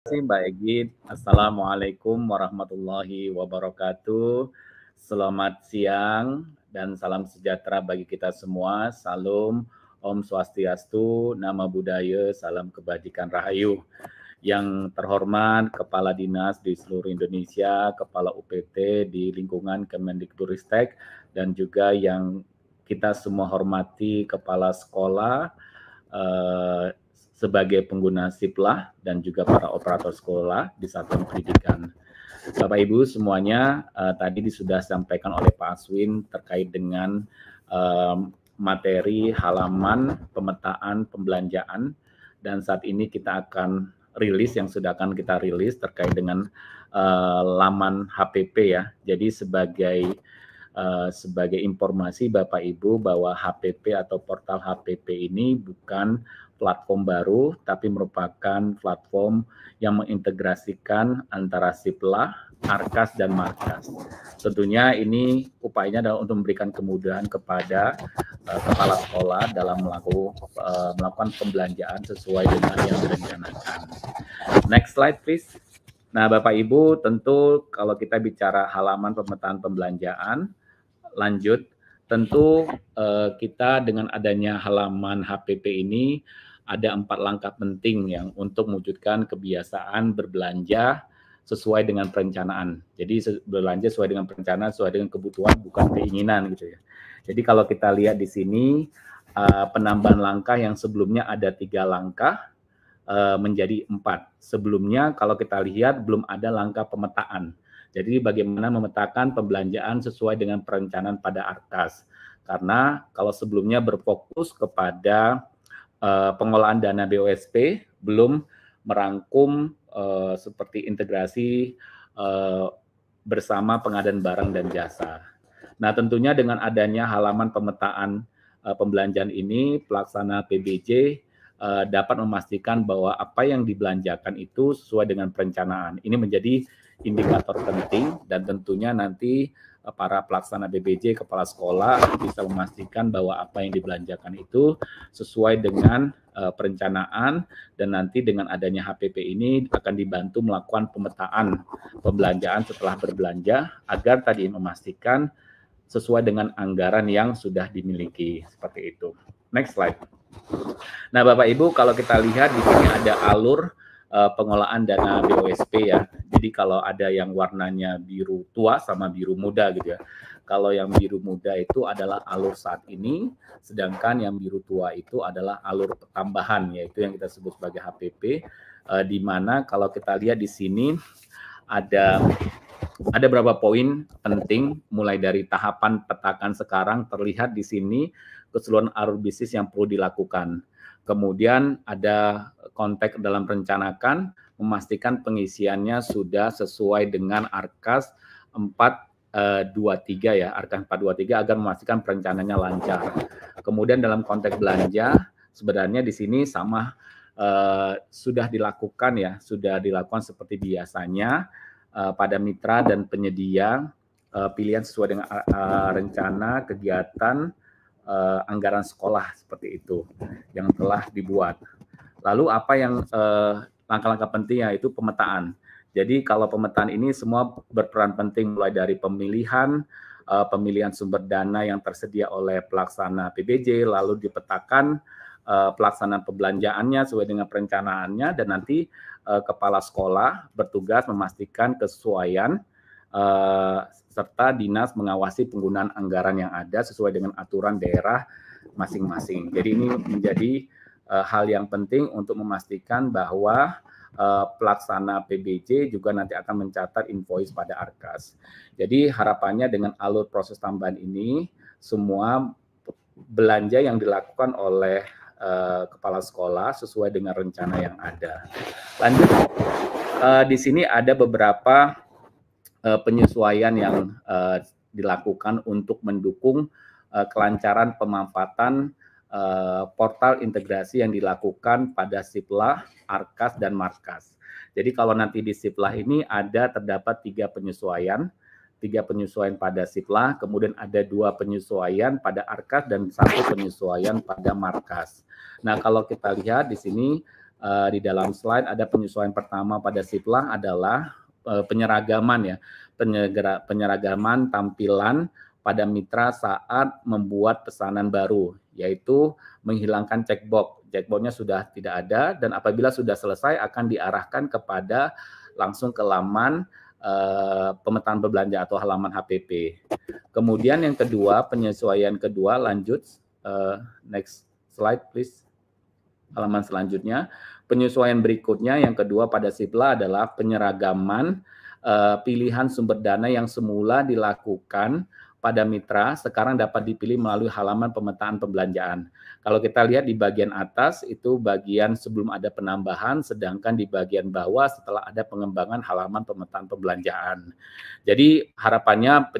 Terima kasih Mbak Egit. Assalamualaikum warahmatullahi wabarakatuh. Selamat siang dan salam sejahtera bagi kita semua. Salam Om Swastiastu, Nama Budaya, Salam Kebajikan Rahayu. Yang terhormat Kepala Dinas di seluruh Indonesia, Kepala UPT di lingkungan Kemendikbudristek, dan juga yang kita semua hormati Kepala Sekolah, sebagai pengguna SIPLAH dan juga para operator sekolah di satuan pendidikan. Bapak Ibu semuanya, tadi sudah disampaikan oleh Pak Aswin terkait dengan materi halaman pemetaan pembelanjaan, dan saat ini kita akan rilis yang sudah akan kita rilis terkait dengan laman HPP ya. Jadi sebagai informasi Bapak Ibu bahwa HPP atau portal HPP ini bukan platform baru, tapi merupakan platform yang mengintegrasikan antara SIPLAH, ARKAS, dan MARKAS. Tentunya ini upayanya adalah untuk memberikan kemudahan kepada kepala sekolah dalam melakukan pembelanjaan sesuai dengan yang direncanakan. Next slide please. Nah Bapak Ibu, tentu kalau kita bicara halaman pemetaan pembelanjaan, lanjut, tentu kita dengan adanya halaman HPP ini ada 4 langkah penting yang untuk mewujudkan kebiasaan berbelanja sesuai dengan perencanaan. Jadi berbelanja sesuai dengan perencanaan, sesuai dengan kebutuhan, bukan keinginan gitu ya. Jadi kalau kita lihat di sini penambahan langkah yang sebelumnya ada 3 langkah menjadi 4. Sebelumnya kalau kita lihat belum ada langkah pemetaan. Jadi bagaimana memetakan pembelanjaan sesuai dengan perencanaan pada ARKAS. Karena kalau sebelumnya berfokus kepada pengolahan dana BOSP, belum merangkum seperti integrasi bersama pengadaan barang dan jasa. Nah tentunya dengan adanya halaman pemetaan pembelanjaan ini, pelaksana PBJ dapat memastikan bahwa apa yang dibelanjakan itu sesuai dengan perencanaan. Ini menjadi indikator penting dan tentunya nanti para pelaksana BBJ, kepala sekolah bisa memastikan bahwa apa yang dibelanjakan itu sesuai dengan perencanaan, dan nanti dengan adanya HPP ini akan dibantu melakukan pemetaan pembelanjaan setelah berbelanja agar tadi memastikan sesuai dengan anggaran yang sudah dimiliki, seperti itu. Next slide. Nah, Bapak Ibu, kalau kita lihat di sini ada alur pengolahan dana BOSP ya. Jadi kalau ada yang warnanya biru tua sama biru muda gitu ya. Kalau yang biru muda itu adalah alur saat ini, sedangkan yang biru tua itu adalah alur tambahan, yaitu yang kita sebut sebagai HPP, di mana kalau kita lihat di sini ada beberapa poin penting, mulai dari tahapan petakan sekarang terlihat di sini keseluruhan alur bisnis yang perlu dilakukan. Kemudian ada konteks dalam rencanakan, memastikan pengisiannya sudah sesuai dengan ARKAS 423 ya, ARKAS 423 agar memastikan perencanaannya lancar. Kemudian dalam konteks belanja, sebenarnya di sini sama sudah dilakukan ya, sudah dilakukan seperti biasanya pada mitra dan penyedia, pilihan sesuai dengan rencana kegiatan anggaran sekolah seperti itu yang telah dibuat. Lalu apa yang langkah-langkah penting yaitu pemetaan. Jadi kalau pemetaan ini semua berperan penting, mulai dari pemilihan sumber dana yang tersedia oleh pelaksana PBJ, lalu dipetakan pelaksanaan pembelanjaannya sesuai dengan perencanaannya, dan nanti kepala sekolah bertugas memastikan kesesuaian serta dinas mengawasi penggunaan anggaran yang ada sesuai dengan aturan daerah masing-masing. Jadi ini menjadi hal yang penting untuk memastikan bahwa pelaksana PBJ juga nanti akan mencatat invoice pada ARKAS. Jadi harapannya dengan alur proses tambahan ini, semua belanja yang dilakukan oleh kepala sekolah sesuai dengan rencana yang ada. Lanjut, di sini ada beberapa penyesuaian yang dilakukan untuk mendukung kelancaran pemanfaatan portal integrasi yang dilakukan pada SIPLAH, ARKAS, dan MARKAS. Jadi kalau nanti di SIPLAH ini terdapat 3 penyesuaian, 3 penyesuaian pada SIPLAH, kemudian ada 2 penyesuaian pada ARKAS dan 1 penyesuaian pada MARKAS. Nah, kalau kita lihat di sini di dalam slide ada penyesuaian pertama pada Siplah adalah penyeragaman ya, penyeragaman tampilan pada mitra saat membuat pesanan baru, yaitu menghilangkan checkbox. Checkboxnya sudah tidak ada dan apabila sudah selesai akan diarahkan kepada langsung ke laman pemetaan belanja atau halaman HPP. Kemudian yang kedua, penyesuaian kedua, lanjut next slide please. Halaman selanjutnya, penyesuaian berikutnya yang kedua pada Siplah adalah penyeragaman pilihan sumber dana yang semula dilakukan pada mitra sekarang dapat dipilih melalui halaman pemetaan pembelanjaan. Kalau kita lihat di bagian atas itu bagian sebelum ada penambahan, sedangkan di bagian bawah setelah ada pengembangan halaman pemetaan pembelanjaan. Jadi harapannya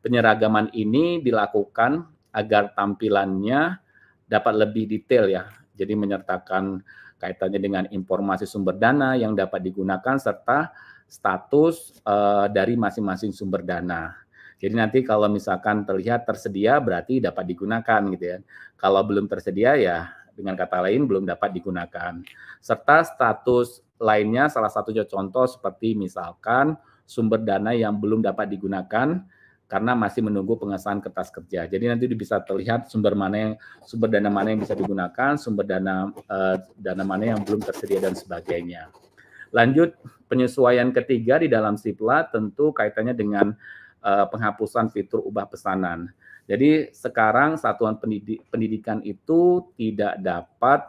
penyeragaman ini dilakukan agar tampilannya dapat lebih detail ya. Jadi menyertakan kaitannya dengan informasi sumber dana yang dapat digunakan serta status dari masing-masing sumber dana. Jadi nanti kalau misalkan terlihat tersedia berarti dapat digunakan gitu ya. Kalau belum tersedia ya dengan kata lain belum dapat digunakan. Serta status lainnya salah satunya contoh seperti misalkan sumber dana yang belum dapat digunakan karena masih menunggu pengesahan kertas kerja. Jadi nanti bisa terlihat sumber dana mana yang bisa digunakan, sumber dana mana yang belum tersedia dan sebagainya. Lanjut, penyesuaian ketiga di dalam Siplah tentu kaitannya dengan penghapusan fitur ubah pesanan. Jadi sekarang satuan pendidikan itu tidak dapat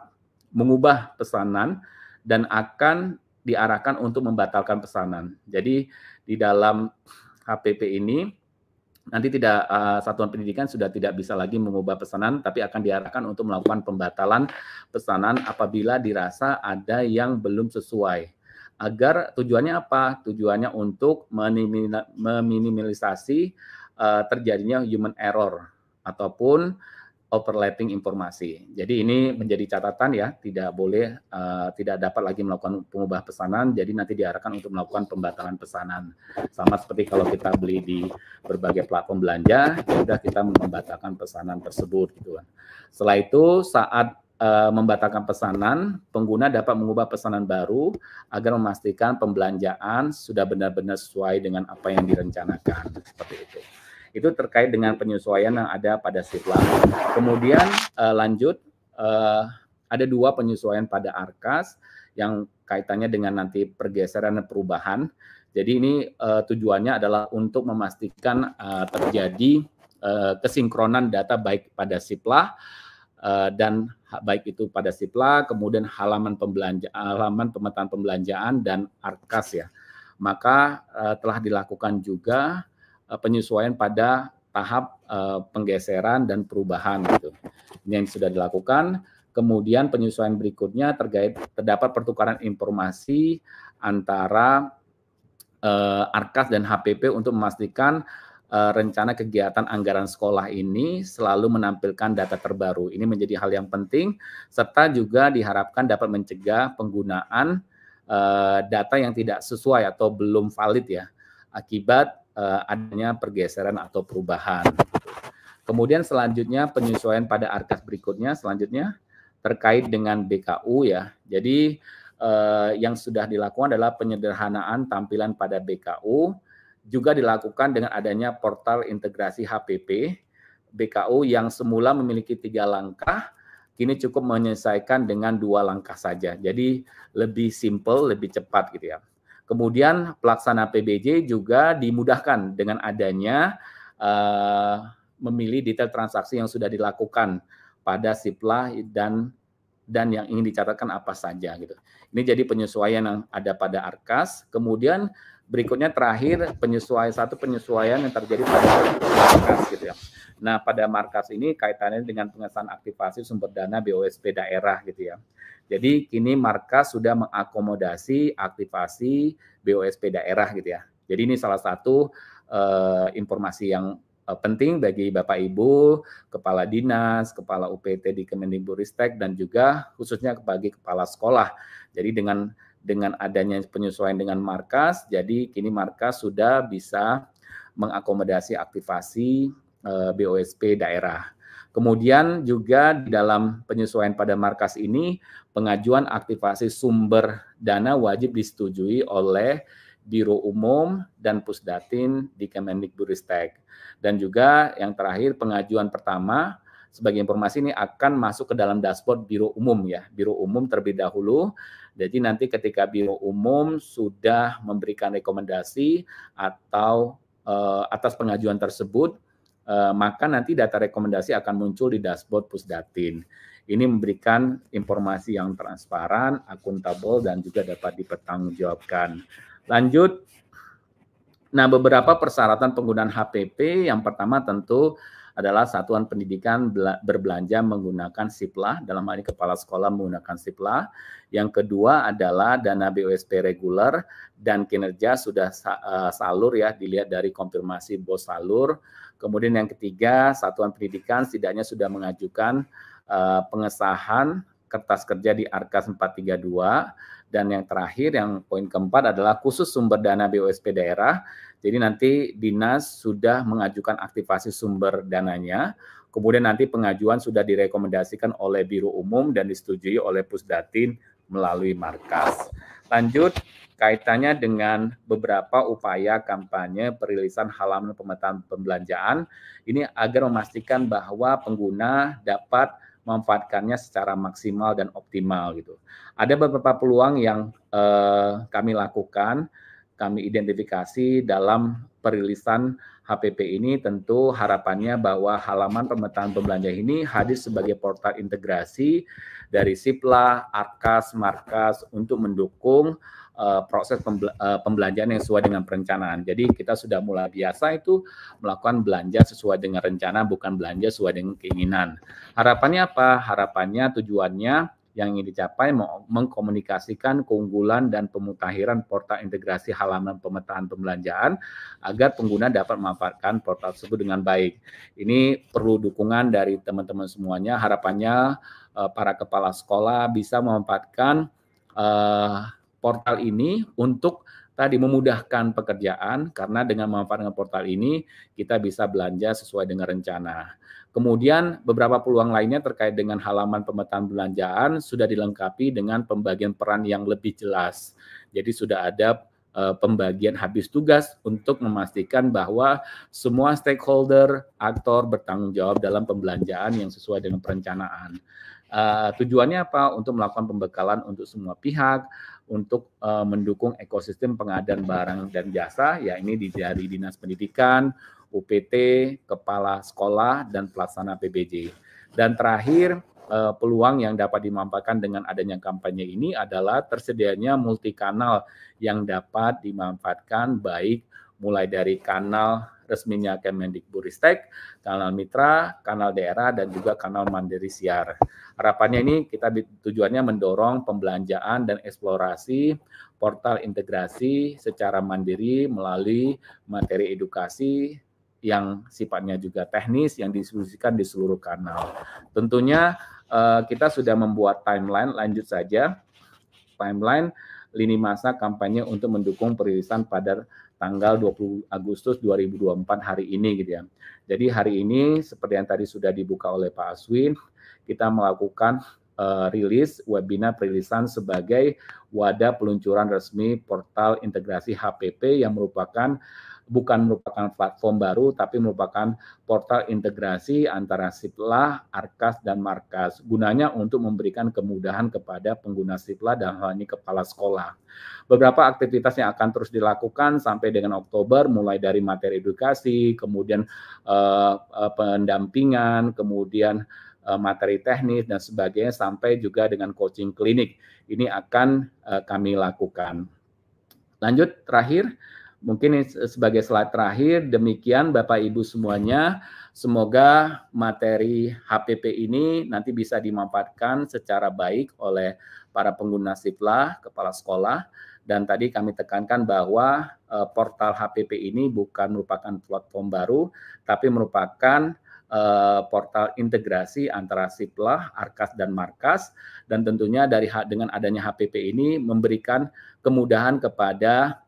mengubah pesanan dan akan diarahkan untuk membatalkan pesanan. Jadi di dalam HPP ini nanti satuan pendidikan sudah tidak bisa lagi mengubah pesanan, tapi akan diarahkan untuk melakukan pembatalan pesanan apabila dirasa ada yang belum sesuai. Agar tujuannya apa? Tujuannya untuk meminimalisasi terjadinya human error ataupun overlapping informasi. Jadi ini menjadi catatan ya, tidak dapat lagi melakukan pengubah pesanan, jadi nanti diarahkan untuk melakukan pembatalan pesanan. Sama seperti kalau kita beli di berbagai platform belanja, ya sudah kita membatalkan pesanan tersebut gitu kan. Setelah itu saat membatalkan pesanan, pengguna dapat mengubah pesanan baru agar memastikan pembelanjaan sudah benar-benar sesuai dengan apa yang direncanakan, seperti itu. Itu terkait dengan penyesuaian yang ada pada Siplah. Kemudian lanjut, ada dua penyesuaian pada Arkas yang kaitannya dengan nanti pergeseran dan perubahan. Jadi ini tujuannya adalah untuk memastikan terjadi kesinkronan data baik pada Siplah dan baik itu pada Siplah, kemudian halaman pemetaan pembelanjaan dan Arkas ya. Maka telah dilakukan juga penyesuaian pada tahap penggeseran dan perubahan gitu. Ini yang sudah dilakukan. Kemudian penyesuaian berikutnya terdapat pertukaran informasi antara Arkas dan HPP untuk memastikan rencana kegiatan anggaran sekolah ini selalu menampilkan data terbaru. Ini menjadi hal yang penting serta juga diharapkan dapat mencegah penggunaan data yang tidak sesuai atau belum valid ya akibat adanya pergeseran atau perubahan. Kemudian selanjutnya penyesuaian pada Arkas berikutnya selanjutnya terkait dengan BKU ya. Jadi yang sudah dilakukan adalah penyederhanaan tampilan pada BKU, juga dilakukan dengan adanya portal integrasi HPP. BKU yang semula memiliki 3 langkah, kini cukup menyelesaikan dengan 2 langkah saja. Jadi lebih simple, lebih cepat gitu ya. Kemudian pelaksana PBJ juga dimudahkan dengan adanya memilih detail transaksi yang sudah dilakukan pada Siplah dan yang ingin dicatatkan apa saja gitu. Ini jadi penyesuaian yang ada pada Arkas. Kemudian berikutnya terakhir penyesuaian yang terjadi pada Markas gitu ya. Nah, pada Markas ini kaitannya dengan pengesahan aktivasi sumber dana BOSP daerah gitu ya. Jadi kini Markas sudah mengakomodasi aktivasi BOSP daerah gitu ya. Jadi ini salah satu informasi yang penting bagi Bapak Ibu, Kepala Dinas, Kepala UPT di Kemendikbudristek dan juga khususnya bagi kepala sekolah. Jadi dengan adanya penyesuaian dengan Markas, jadi kini Markas sudah bisa mengakomodasi aktivasi BOSP daerah. Kemudian juga di dalam penyesuaian pada markas ini, pengajuan aktivasi sumber dana wajib disetujui oleh Biro Umum dan Pusdatin di Kemendikbudristek. Dan juga yang terakhir, pengajuan pertama sebagai informasi ini akan masuk ke dalam dashboard Biro Umum ya, Biro Umum terlebih dahulu. Jadi nanti ketika Biro Umum sudah memberikan rekomendasi atau atas pengajuan tersebut, maka nanti data rekomendasi akan muncul di dashboard Pusdatin. Ini memberikan informasi yang transparan, akuntabel, dan juga dapat dipertanggungjawabkan. Lanjut. Nah, beberapa persyaratan penggunaan HPP, yang pertama tentu adalah satuan pendidikan berbelanja menggunakan SIPLA, dalam hal ini kepala sekolah menggunakan SIPLA. Yang kedua adalah dana BUSP reguler dan kinerja sudah salur ya, dilihat dari konfirmasi BOS salur. Kemudian yang ketiga, satuan pendidikan setidaknya sudah mengajukan pengesahan kertas kerja di Arkas 432. Dan yang terakhir, yang poin keempat adalah khusus sumber dana BUSP daerah. Jadi nanti dinas sudah mengajukan aktivasi sumber dananya, kemudian nanti pengajuan sudah direkomendasikan oleh Biro Umum dan disetujui oleh Pusdatin melalui markas. Lanjut, kaitannya dengan beberapa upaya kampanye perilisan halaman pemetaan pembelanjaan, ini agar memastikan bahwa pengguna dapat memanfaatkannya secara maksimal dan optimal gitu. Ada beberapa peluang yang kami lakukan, kami identifikasi dalam perilisan HPP ini. Tentu harapannya bahwa halaman pemetaan pembelanja ini hadir sebagai portal integrasi dari SIPLA, Arkas, Markas untuk mendukung proses pembelanjaan yang sesuai dengan perencanaan. Jadi kita sudah mulai biasa itu melakukan belanja sesuai dengan rencana, bukan belanja sesuai dengan keinginan. Harapannya apa? Harapannya tujuannya yang ingin dicapai mengkomunikasikan keunggulan dan pemutahiran portal integrasi halaman pemetaan pembelanjaan agar pengguna dapat memanfaatkan portal tersebut dengan baik. Ini perlu dukungan dari teman-teman semuanya. Harapannya para kepala sekolah bisa memanfaatkan portal ini untuk tadi memudahkan pekerjaan, karena dengan memanfaatkan portal ini kita bisa belanja sesuai dengan rencana. Kemudian beberapa peluang lainnya terkait dengan halaman pemetaan belanjaan sudah dilengkapi dengan pembagian peran yang lebih jelas. Jadi sudah ada pembagian habis tugas untuk memastikan bahwa semua stakeholder, aktor bertanggung jawab dalam pembelanjaan yang sesuai dengan perencanaan. Tujuannya apa? Untuk melakukan pembekalan untuk semua pihak, untuk mendukung ekosistem pengadaan barang dan jasa, ya ini dari Dinas Pendidikan, UPT, Kepala Sekolah, dan Pelaksana PBJ. Dan terakhir, peluang yang dapat dimanfaatkan dengan adanya kampanye ini adalah tersedianya multi kanal yang dapat dimanfaatkan, baik mulai dari kanal resminya Kemendikbudristek, kanal mitra, kanal daerah, dan juga kanal mandiri siar. Harapannya ini kita tujuannya mendorong pembelanjaan dan eksplorasi portal integrasi secara mandiri melalui materi edukasi yang sifatnya juga teknis yang didistribusikan di seluruh kanal. Tentunya kita sudah membuat timeline, lanjut saja. Timeline lini masa kampanye untuk mendukung perilisan pada tanggal 20 Agustus 2024 hari ini gitu ya. Jadi hari ini seperti yang tadi sudah dibuka oleh Pak Aswin, kita melakukan rilis webinar perilisan sebagai wadah peluncuran resmi portal integrasi HPP yang bukan merupakan platform baru, tapi merupakan portal integrasi antara SIPLA, Arkas, dan Markas. Gunanya untuk memberikan kemudahan kepada pengguna SIPLA dan hal ini kepala sekolah. Beberapa aktivitas yang akan terus dilakukan sampai dengan Oktober, mulai dari materi edukasi, kemudian pendampingan, kemudian materi teknis, dan sebagainya, sampai juga dengan coaching klinik. Ini akan kami lakukan. Lanjut, terakhir. Mungkin sebagai slide terakhir, demikian Bapak Ibu semuanya. Semoga materi HPP ini nanti bisa dimanfaatkan secara baik oleh para pengguna SIPLA, kepala sekolah. Dan tadi kami tekankan bahwa portal HPP ini bukan merupakan platform baru, tapi merupakan portal integrasi antara SIPLA, Arkas, dan Markas. Dan tentunya dengan adanya HPP ini memberikan kemudahan kepada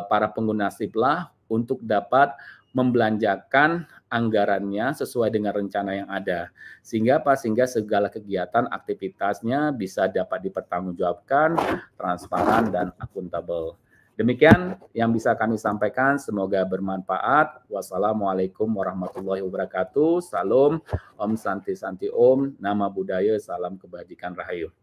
para pengguna SIPLA untuk dapat membelanjakan anggarannya sesuai dengan rencana yang ada. Sehingga apa? Sehingga segala kegiatan aktivitasnya bisa dapat dipertanggungjawabkan, transparan dan akuntabel. Demikian yang bisa kami sampaikan, semoga bermanfaat. Wassalamualaikum warahmatullahi wabarakatuh. Salam, Om Santi Santi Om, Nama Budaya, Salam Kebajikan Rahayu.